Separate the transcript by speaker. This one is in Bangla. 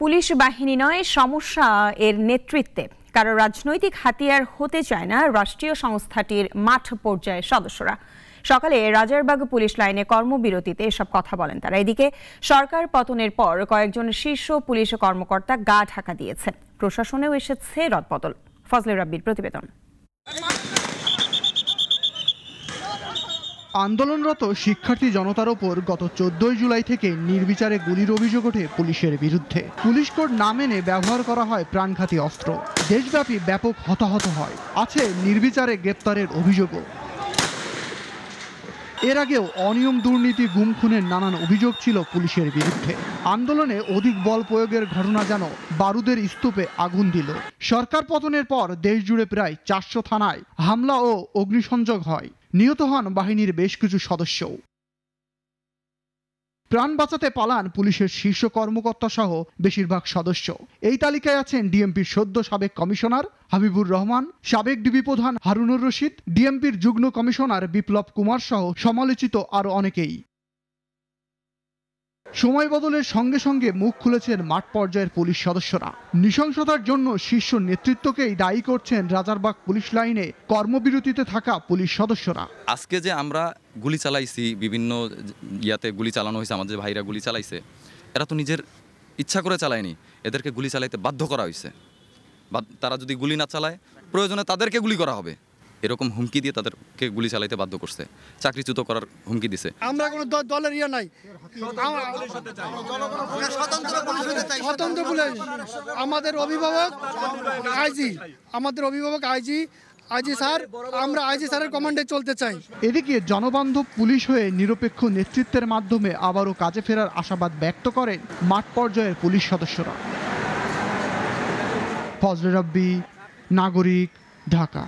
Speaker 1: পুলিশ বাহিনী নয়, সমস্যা এর নেতৃত্বে। কারো রাজনৈতিক হাতিয়ার হতে চায় না রাষ্ট্রীয় সংস্থাটির মাঠ পর্যায়ের সদস্যরা। সকালে রাজারবাগ পুলিশ লাইনে কর্মবিরতিতে এসব কথা বলেন তারা। এদিকে সরকার পতনের পর কয়েকজন শীর্ষ পুলিশ কর্মকর্তা গা ঢাকা দিয়েছে। প্রশাসনেও এসেছে রদবদল। ফজলে রাব্বির প্রতিবেদন।
Speaker 2: আন্দোলনরত শিক্ষার্থী জনতার ওপর গত 14 জুলাই থেকে নির্বিচারে গুলির অভিযোগ ওঠে পুলিশের বিরুদ্ধে। পুলিশ কোড না মেনে ব্যবহার করা হয় প্রাণঘাতী অস্ত্র। দেশব্যাপী ব্যাপক হতাহত হয়, আছে নির্বিচারে গ্রেপ্তারের অভিযোগও। এর আগেও অনিয়ম, দুর্নীতি, গুম, খুনের নানান অভিযোগ ছিল পুলিশের বিরুদ্ধে। আন্দোলনে অধিক বল প্রয়োগের ঘটনা যেন বারুদের স্তূপে আগুন দিল। সরকার পতনের পর দেশজুড়ে প্রায় 400 থানায় হামলা ও অগ্নিসংযোগ হয়। নিহত হন বাহিনীর বেশ কিছু সদস্য। প্রাণ বাঁচাতে পালান পুলিশের শীর্ষ কর্মকর্তা সহ বেশিরভাগ সদস্য। এই তালিকায় আছেন ডিএমপির সদ্য সাবেক কমিশনার হাবিবুর রহমান, সাবেক ডিবি প্রধান হারুনুর রশিদ, ডিএমপির যুগ্ম কমিশনার বিপ্লব কুমার সহ সমালোচিত আরও অনেকেই। সময় বদলের সঙ্গে সঙ্গে মুখ খুলেছেন মাঠ পর্যায়ের পুলিশ সদস্যরা। নৃশংসতার জন্য শীর্ষ নেতৃত্বকেই দায়ী করছেন রাজারবাগ পুলিশ লাইনে কর্মবিরতিতে থাকা পুলিশ সদস্যরা।
Speaker 3: আজকে যে আমরা গুলি চালাইছি, বিভিন্ন ইয়াতে গুলি চালানো হয়েছে, আমাদের ভাইরা গুলি চালাইছে, এরা তো নিজের ইচ্ছা করে চালায়নি, এদেরকে গুলি চালাইতে বাধ্য করা হয়েছে। তারা যদি গুলি না চালায়, প্রয়োজনে তাদেরকে গুলি করা হবে, এরকম হুমকি দিয়ে তাদেরকে গুলি চালাইতে বাধ্য করছে, চাকরিচ্যুত করার হুমকি দিছে। আমরা কোনো দলের ইয়ে নাই,
Speaker 4: স্বতন্ত্র পুলিশ। আমাদের অভিভাবক আইজি স্যার, আমরা আইজি স্যারের কমান্ডে চলতে চাই।
Speaker 2: এদিকে জনবান্ধব পুলিশ হয়ে নিরপেক্ষ নেতৃত্বের মাধ্যমে আবারও কাজে ফেরার আশাবাদ ব্যক্ত করেন মাঠ পর্যায়ের পুলিশ সদস্যরা। ফজলে রাব্বি, নাগরিক, ঢাকা।